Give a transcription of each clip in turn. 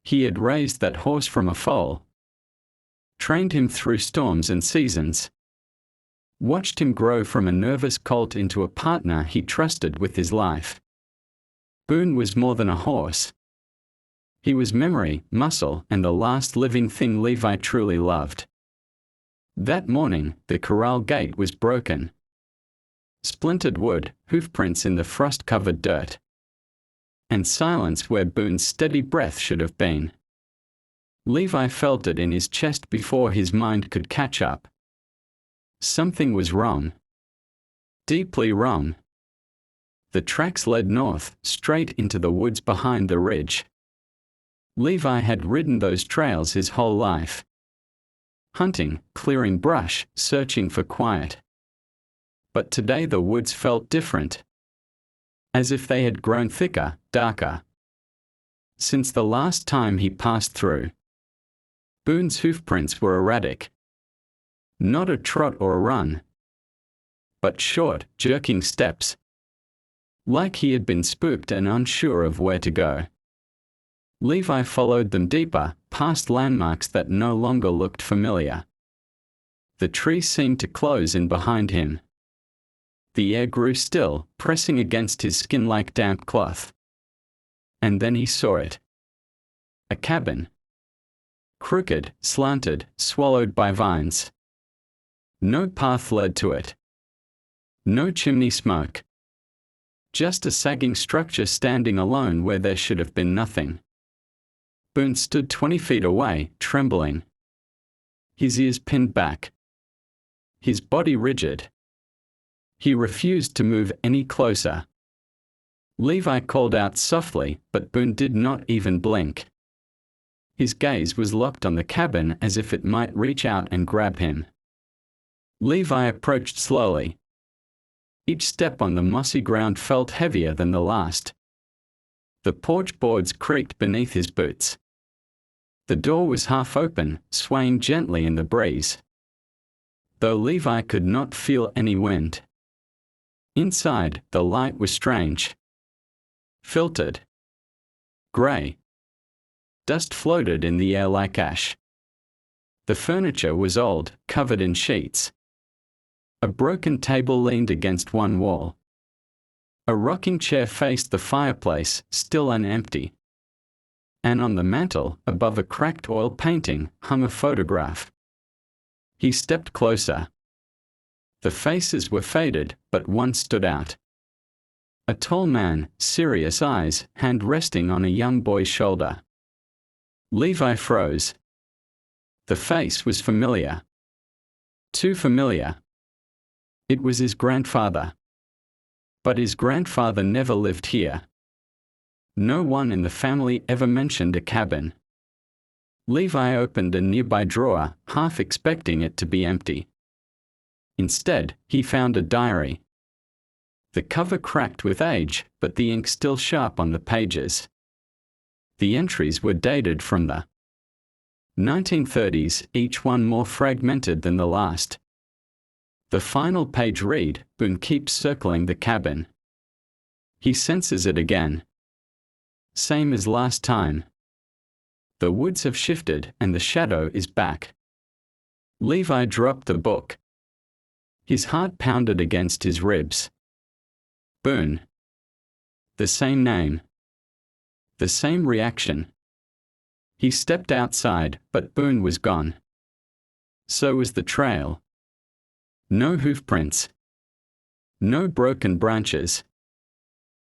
He had raised that horse from a foal, trained him through storms and seasons, watched him grow from a nervous colt into a partner he trusted with his life. Boone was more than a horse. He was memory, muscle, and the last living thing Levi truly loved. That morning, the corral gate was broken. Splintered wood, hoofprints in the frost-covered dirt, and silence where Boone's steady breath should have been. Levi felt it in his chest before his mind could catch up. Something was wrong. Deeply wrong. The tracks led north, straight into the woods behind the ridge. Levi had ridden those trails his whole life. Hunting, clearing brush, searching for quiet. But today the woods felt different. As if they had grown thicker, darker. Since the last time he passed through. Boone's hoofprints were erratic. Not a trot or a run, but short, jerking steps. Like he had been spooked and unsure of where to go. Levi followed them deeper, past landmarks that no longer looked familiar. The trees seemed to close in behind him. The air grew still, pressing against his skin like damp cloth. And then he saw it. A cabin. Crooked, slanted, swallowed by vines. No path led to it. No chimney smoke. Just a sagging structure standing alone where there should have been nothing. Boone stood 20 feet away, trembling. His ears pinned back. His body rigid. He refused to move any closer. Levi called out softly, but Boone did not even blink. His gaze was locked on the cabin as if it might reach out and grab him. Levi approached slowly. Each step on the mossy ground felt heavier than the last. The porch boards creaked beneath his boots. The door was half open, swaying gently in the breeze. Though Levi could not feel any wind. Inside, the light was strange. Filtered. Grey. Dust floated in the air like ash. The furniture was old, covered in sheets. A broken table leaned against one wall. A rocking chair faced the fireplace, still and empty. And on the mantel, above a cracked oil painting, hung a photograph. He stepped closer. The faces were faded, but one stood out. A tall man, serious eyes, hand resting on a young boy's shoulder. Levi froze. The face was familiar. Too familiar. It was his grandfather. But his grandfather never lived here. No one in the family ever mentioned a cabin. Levi opened a nearby drawer, half expecting it to be empty. Instead, he found a diary. The cover cracked with age, but the ink still sharp on the pages. The entries were dated from the 1930s, each one more fragmented than the last. The final page read, "Boone keeps circling the cabin. He senses it again. Same as last time. The woods have shifted and the shadow is back." Levi dropped the book. His heart pounded against his ribs. Boone. The same name. The same reaction. He stepped outside, but Boone was gone. So was the trail. No hoofprints. No broken branches.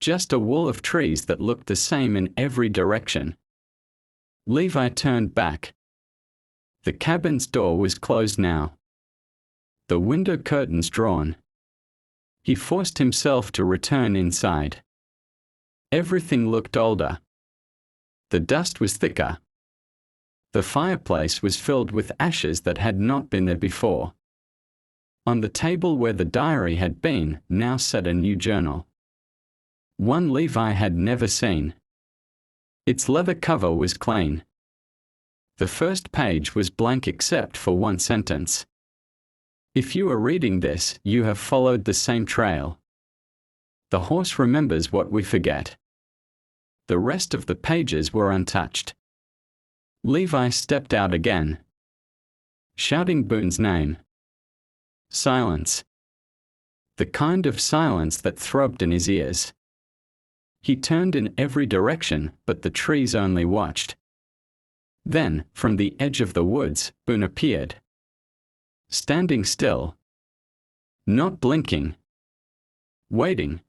Just a wall of trees that looked the same in every direction. Levi turned back. The cabin's door was closed now. The window curtains drawn. He forced himself to return inside. Everything looked older. The dust was thicker. The fireplace was filled with ashes that had not been there before. On the table where the diary had been, now sat a new journal. One Levi had never seen. Its leather cover was clean. The first page was blank except for one sentence. "If you are reading this, you have followed the same trail. The horse remembers what we forget." The rest of the pages were untouched. Levi stepped out again, shouting Boone's name. Silence. The kind of silence that throbbed in his ears. He turned in every direction, but the trees only watched. Then, from the edge of the woods, Boone appeared. Standing still. Not blinking. Waiting.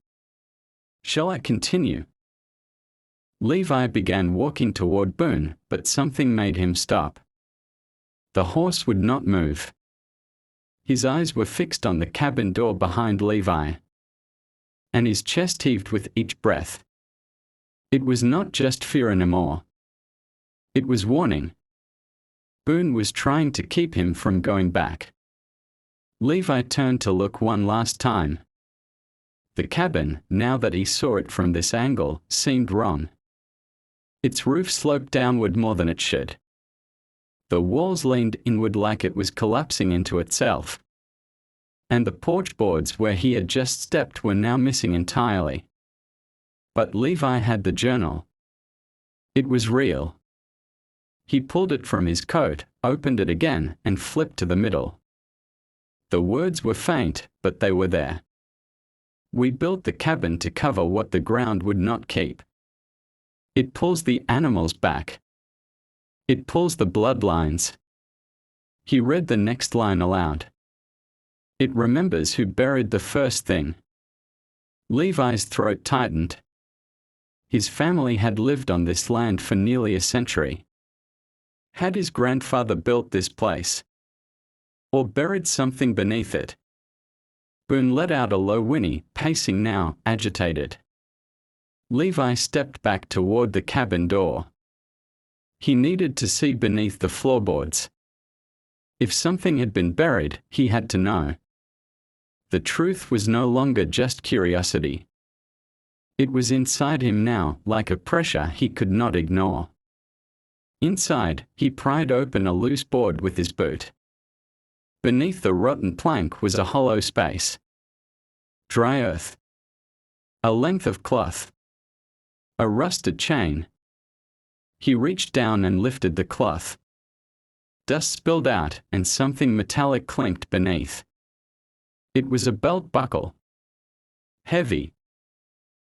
Shall I continue? Levi began walking toward Boone, but something made him stop. The horse would not move. His eyes were fixed on the cabin door behind Levi, and his chest heaved with each breath. It was not just fear anymore. It was warning. Boone was trying to keep him from going back. Levi turned to look one last time. The cabin, now that he saw it from this angle, seemed wrong. Its roof sloped downward more than it should. The walls leaned inward like it was collapsing into itself. And the porch boards where he had just stepped were now missing entirely. But Levi had the journal. It was real. He pulled it from his coat, opened it again, and flipped to the middle. The words were faint, but they were there. We built the cabin to cover what the ground would not keep. It pulls the animals back. It pulls the bloodlines. He read the next line aloud. It remembers who buried the first thing. Levi's throat tightened. His family had lived on this land for nearly a century. Had his grandfather built this place? Or buried something beneath it? Boone let out a low whinny, pacing now, agitated. Levi stepped back toward the cabin door. He needed to see beneath the floorboards. If something had been buried, he had to know. The truth was no longer just curiosity. It was inside him now, like a pressure he could not ignore. Inside, he pried open a loose board with his boot. Beneath the rotten plank was a hollow space. Dry earth. A length of cloth. A rusted chain. He reached down and lifted the cloth. Dust spilled out, and something metallic clinked beneath. It was a belt buckle. Heavy.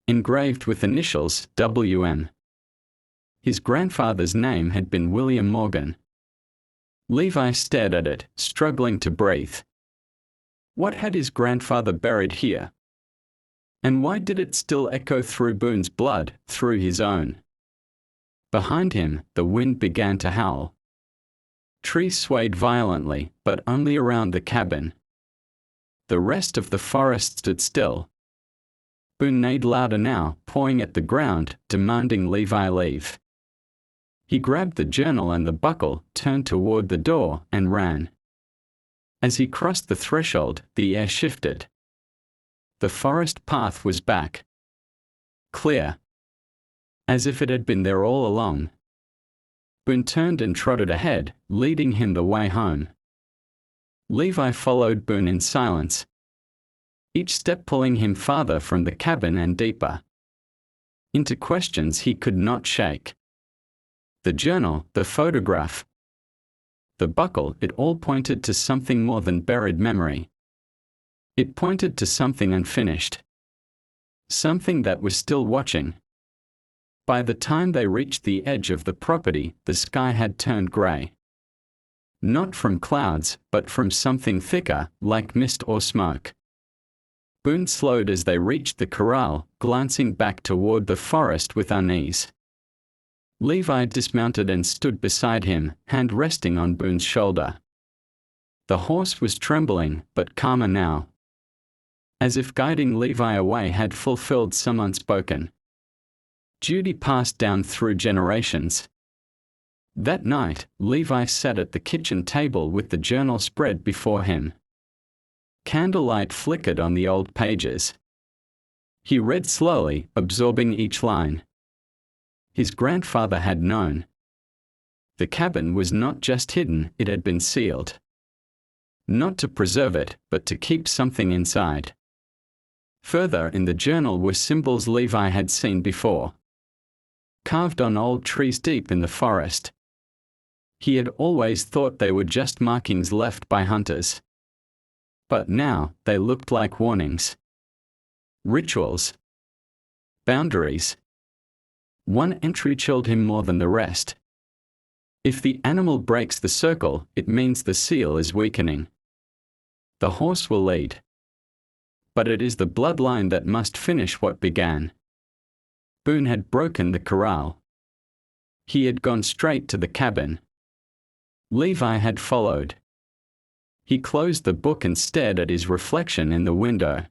Engraved with initials W.M. His grandfather's name had been William Morgan. Levi stared at it, struggling to breathe. What had his grandfather buried here? And why did it still echo through Boone's blood, through his own? Behind him, the wind began to howl. Trees swayed violently, but only around the cabin. The rest of the forest stood still. Boone neighed louder now, pawing at the ground, demanding Levi leave. He grabbed the journal and the buckle, turned toward the door, and ran. As he crossed the threshold, the air shifted. The forest path was back. Clear. As if it had been there all along. Boone turned and trotted ahead, leading him the way home. Levi followed Boone in silence, each step pulling him farther from the cabin and deeper into questions he could not shake. The journal, the photograph, the buckle, it all pointed to something more than buried memory. It pointed to something unfinished. Something that was still watching. By the time they reached the edge of the property, the sky had turned gray. Not from clouds, but from something thicker, like mist or smoke. Boone slowed as they reached the corral, glancing back toward the forest with unease. Levi dismounted and stood beside him, hand resting on Boone's shoulder. The horse was trembling, but calmer now. As if guiding Levi away had fulfilled some unspoken duty passed down through generations. That night, Levi sat at the kitchen table with the journal spread before him. Candlelight flickered on the old pages. He read slowly, absorbing each line. His grandfather had known. The cabin was not just hidden, it had been sealed. Not to preserve it, but to keep something inside. Further in the journal were symbols Levi had seen before. Carved on old trees deep in the forest. He had always thought they were just markings left by hunters. But now, they looked like warnings. Rituals. Boundaries. One entry chilled him more than the rest. If the animal breaks the circle, it means the seal is weakening. The horse will lead. But it is the bloodline that must finish what began. Boone had broken the corral. He had gone straight to the cabin. Levi had followed. He closed the book and stared at his reflection in the window.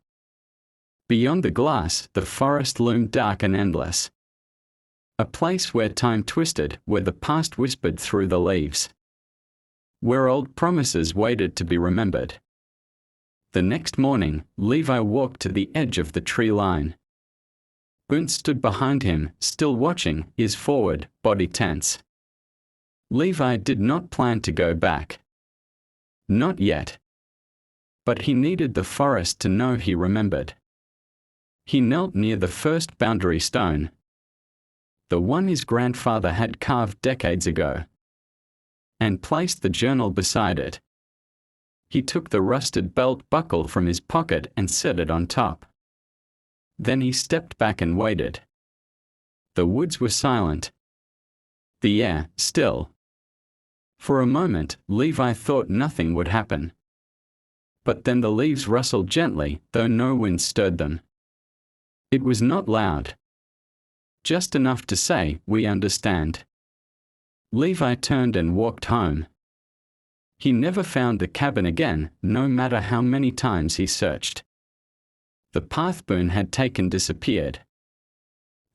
Beyond the glass, the forest loomed dark and endless. A place where time twisted, where the past whispered through the leaves. Where old promises waited to be remembered. The next morning, Levi walked to the edge of the tree line. Boone stood behind him, still watching, ears forward, body tense. Levi did not plan to go back. Not yet. But he needed the forest to know he remembered. He knelt near the first boundary stone. The one his grandfather had carved decades ago. And placed the journal beside it. He took the rusted belt buckle from his pocket and set it on top. Then he stepped back and waited. The woods were silent. The air, still. For a moment, Levi thought nothing would happen. But then the leaves rustled gently, though no wind stirred them. It was not loud. Just enough to say, "We understand." Levi turned and walked home. He never found the cabin again, no matter how many times he searched. The path Boone had taken disappeared.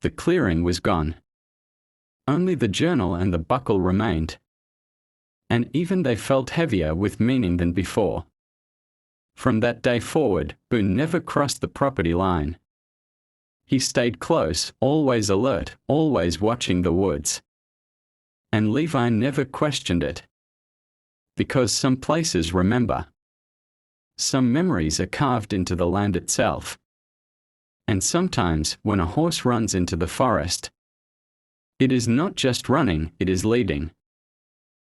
The clearing was gone. Only the journal and the buckle remained. And even they felt heavier with meaning than before. From that day forward, Boone never crossed the property line. He stayed close, always alert, always watching the woods. And Levi never questioned it. Because some places remember. Some memories are carved into the land itself. And sometimes, when a horse runs into the forest, it is not just running, it is leading.